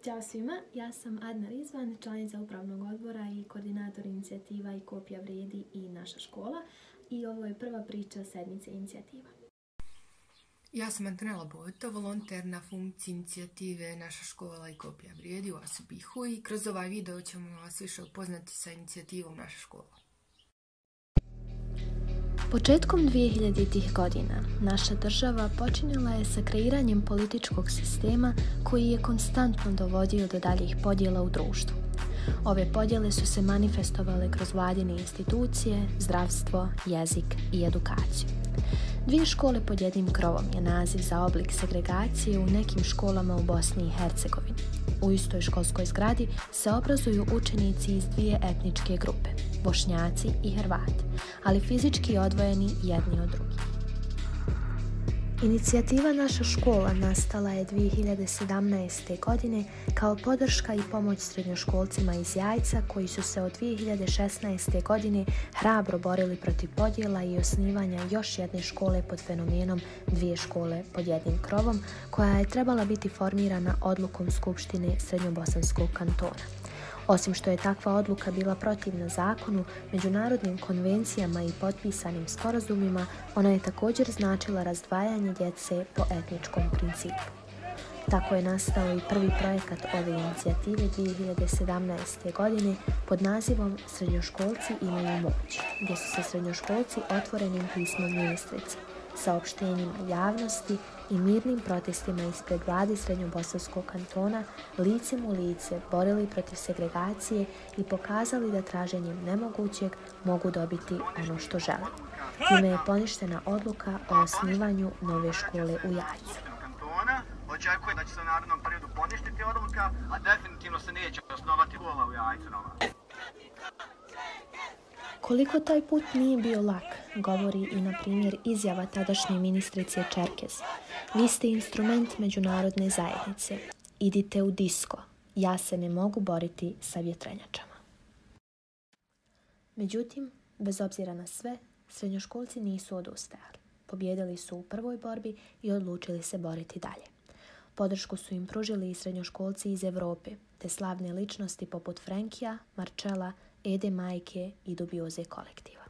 Ćao svima, ja sam Adna Rizvan, članica upravnog odbora i koordinator inicijativa I kopija vrijedi i naša škola. I ovo je prva priča sedmice inicijativa. Ja sam Antonella Bojto, volonter na funkciji inicijative Naša škola I kopija vrijedi u Asubihu i kroz ovaj video ćemo vas više upoznati sa inicijativom Naša škola. Početkom 2000-ih godina naša država počinjela je sa kreiranjem političkog sistema koji je konstantno dovodio do daljih podjela u društvu. Ove podjele su se manifestovale kroz vladine institucije, zdravstvo, jezik i edukaciju. Dvije škole pod jednim krovom je naziv za oblik segregacije u nekim školama u Bosni i Hercegovini. U istoj školskoj zgradi se obrazuju učenici iz dvije etničke grupe, Bošnjaci i Hrvati, ali fizički odvojeni jedni od drugih. Inicijativa Naša škola nastala je 2017. godine kao podrška i pomoć srednjoškolcima iz Jajca koji su se od 2016. godine hrabro borili protiv podjela i osnivanja još jedne škole pod fenomenom dvije škole pod jednim krovom, koja je trebala biti formirana odlukom Skupštine Srednjobosanskog kantona. Osim što je takva odluka bila protivna zakonu, međunarodnim konvencijama i potpisanim sporazumima, ona je također značila razdvajanje djece po etničkom principu. Tako je nastao i prvi projekat ove inicijative 2017. godine pod nazivom Srednjoškolci imaju moć, gdje su se srednjoškolci otvorenim pismom ministrice, saopštenjima javnosti i mirnim protestima ispred vlade Srednjobosanskog kantona licem u lice borili protiv segregacije i pokazali da traženjem nemogućeg mogu dobiti ono što žele. Time je poništena odluka o osnivanju nove škole u Jajcu. Očekuje da će se u narednom periodu poništiti odluka, a definitivno se neće osnovati škola u Jajcu nova. Koliko taj put nije bio lak, govori i na primjer izjava tadašnje ministrice Čerkez. Vi ste instrument međunarodne zajednice. Idite u disko. Ja se ne mogu boriti sa vjetrenjačama. Međutim, bez obzira na sve, srednjoškolci nisu odustajali. Pobjedili su u prvoj borbi i odlučili se boriti dalje. Podršku su im pružili i srednjoškolci iz Evrope, te slavne ličnosti poput Frenkija, Marčela, Ede Majke I Dubioze kolektiva.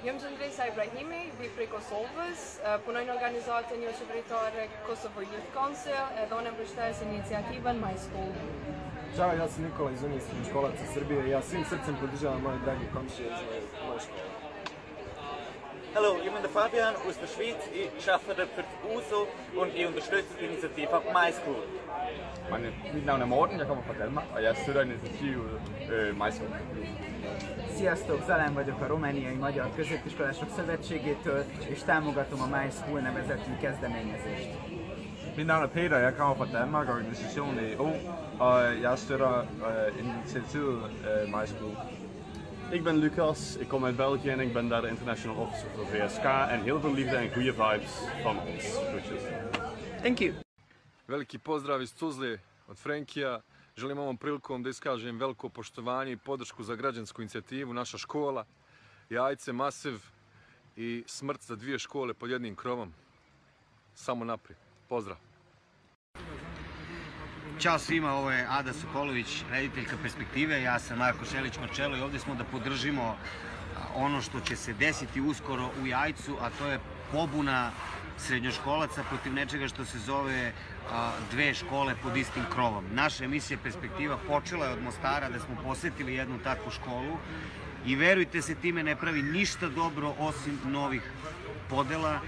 Jaz sem Andrej Ibrahimi, vi preko Solvus, ponovno organizator je sekretar Kosovo Youth Council, donem prištaje se inicijativan My School. Ćao, ja sam Nikola iz Unije srednjoškolaca Srbije i ja svim srcem podržavam moje dragi komšije iz moje škole. Hallo, ich bin der Fabian aus der Schweiz. Ich arbeite für die USO und ich unterstütze die Initiative My School. Mit navn er Morten, jeg kommer fra Danmark, og jeg støtter initiativet My School. Sziasztok, Zalán vagyok a Romániai Magyar Középiskolások Szövetségétől, és támogatom a My School nevezetű kezdeményezést. Mit navn er Peter, jeg kommer fra Danmark, organisationen EO, og jeg støtter initiativet My School. Ik ben Lucas, ik kom uit België en ik ben daar de International Officer voor VSK en heel veel liefde en goede vibes van ons. Groetjes. Thank you. Veliki pozdrav iz Tuzle od Frenkija. Želim ovom prilikom da iskažem veliko poštovanje I podršku za građansku inicijativu Naša škola, Jajce, Masiv I smrt za dvije škole pod jednim krovom. Samo naprijed. Pozdrav! Ćao svima, ovo je Ada Sokolović, rediteljka Perspektive, ja sam Marko Šelić-Marčelo I ovdje smo da podržimo ono što će se desiti uskoro u Jajcu, a to je pobuna srednjoškolaca protiv nečega što se zove dve škole pod istim krovom. Naša emisija Perspektiva počela je od Mostara da smo posjetili jednu takvu školu I verujte se, time ne pravi ništa dobro osim novih podela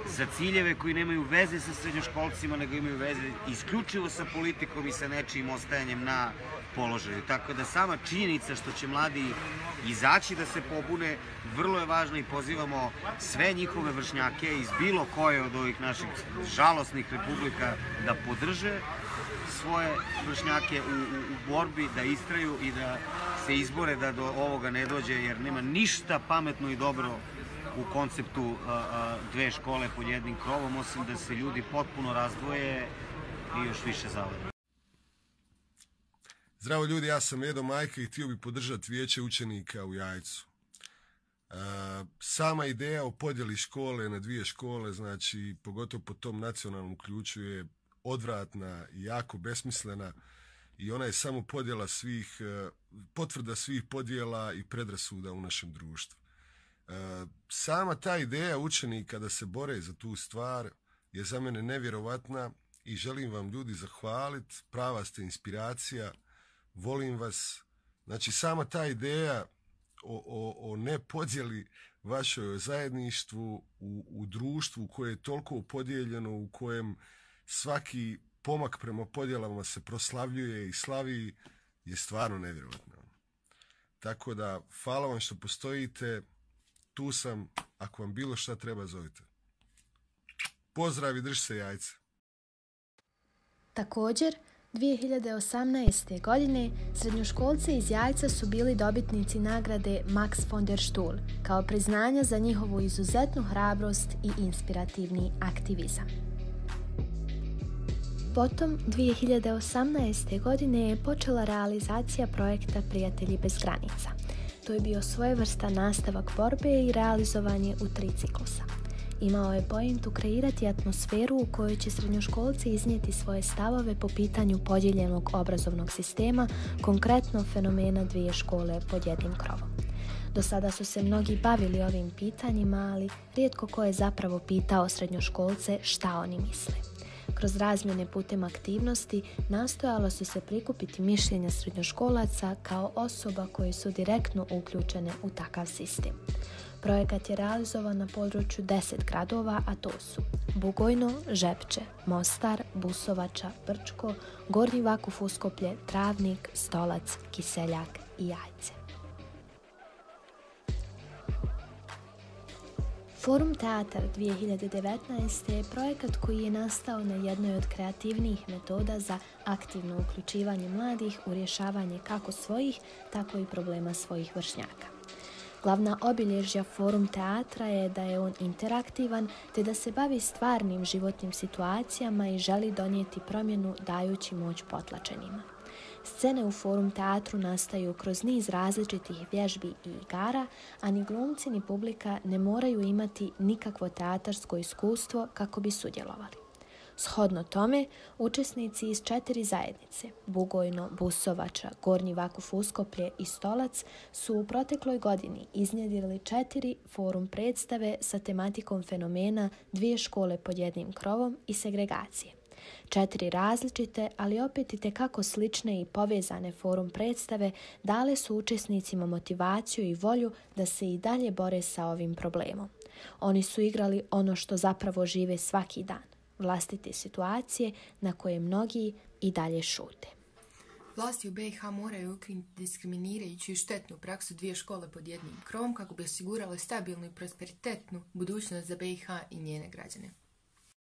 za ciljeve koji nemaju veze sa srednjoškolcima, nego imaju veze isključivo sa politikom I sa nečijim ostajanjem na položaju. Tako da sama činjenica što će mladi izaći da se pobune, vrlo je važno I pozivamo sve njihove vršnjake iz bilo koje od ovih naših žalosnih republika da podrže svoje vršnjake u borbi, da istraju I da se izbore da do ovoga ne dođe, jer nema ništa pametno I dobro u konceptu dve škole pod jednim krovom, osim da se ljudi potpuno razdvoje I još više zavode. Zdravo ljudi, ja sam Edo Majka I htio bih podržati vijeće učenika u Jajcu. Sama ideja o podjeli škole na dvije škole, znači pogotovo po tom nacionalnom ključu je odvratna i jako besmislena i ona je samo potvrda svih podjela i predrasuda u našem društvu. Sama ta ideja učenika da se bore za tu stvar je za mene nevjerovatna i želim vam ljudi zahvaliti, prava ste inspiracija, volim vas. Znači sama ta ideja o nepodjeli vašoj zajedništvu u društvu koje je toliko podijeljeno, u kojem svaki pomak prema podjelama se proslavljuje i slavi, je stvarno nevjerovatno. Tako da, hvala vam što postojite, tu sam, ako vam bilo šta treba, zovite. Pozdrav i drž se jajce. Također, 2018. godine srednjoškolci iz Jajca su bili dobitnici nagrade Max von der Stuhl kao priznanja za njihovu izuzetnu hrabrost i inspirativni aktivizam. Potom, 2018. godine je počela realizacija projekta Prijatelji bez granica. To je bio svojevrstan nastavak borbe i realizovanje u 3 ciklusa. Imao je pointu kreirati atmosferu u kojoj će srednjoškolci iznijeti svoje stavove po pitanju podijeljenog obrazovnog sistema, konkretno fenomena 2 škole pod jednim krovom. Do sada su se mnogi bavili ovim pitanjima, ali rijetko ko je zapravo pitao srednjoškolce šta oni misle. Kroz razmjene putem aktivnosti nastojalo su se prikupiti mišljenja srednjoškolaca kao osoba koje su direktno uključene u takav sistem. Projekat je realizovan na području 10 gradova, a to su Bugojno, Žepče, Mostar, Busovača, Brčko, Gornji Vakuf Uskoplje, Travnik, Stolac, Kiseljak i Jajce. Forum Teatar 2019. je projekat koji je nastao na jednoj od kreativnijih metoda za aktivno uključivanje mladih u rješavanje kako svojih, tako i problema svojih vršnjaka. Glavna obilježja Forum Teatra je da je on interaktivan te da se bavi stvarnim životnim situacijama i želi donijeti promjenu dajući moć potlačenima. Scene u Forum Teatru nastaju kroz niz različitih vježbi i igara, a ni glumci ni publika ne moraju imati nikakvo teatarsko iskustvo kako bi sudjelovali. Shodno tome, učesnici iz 4 zajednice, Bugojno, Busovača, Gornji Vakuf Uskoplje i Stolac, su u protekloj godini iznjedrili 4 forum predstave sa tematikom fenomena 2 škole pod jednim krovom i segregacije. 4 različite, ali opet itekako slične i povezane forum predstave dale su učesnicima motivaciju i volju da se i dalje bore sa ovim problemom. Oni su igrali ono što zapravo žive svaki dan, vlastite situacije na koje mnogi i dalje šute. Vlasti u BiH moraju ukinuti diskriminirajuću i štetnu praksu 2 škole pod jednim krovom kako bi osigurale stabilnu i prosperitetnu budućnost za BiH i njene građane.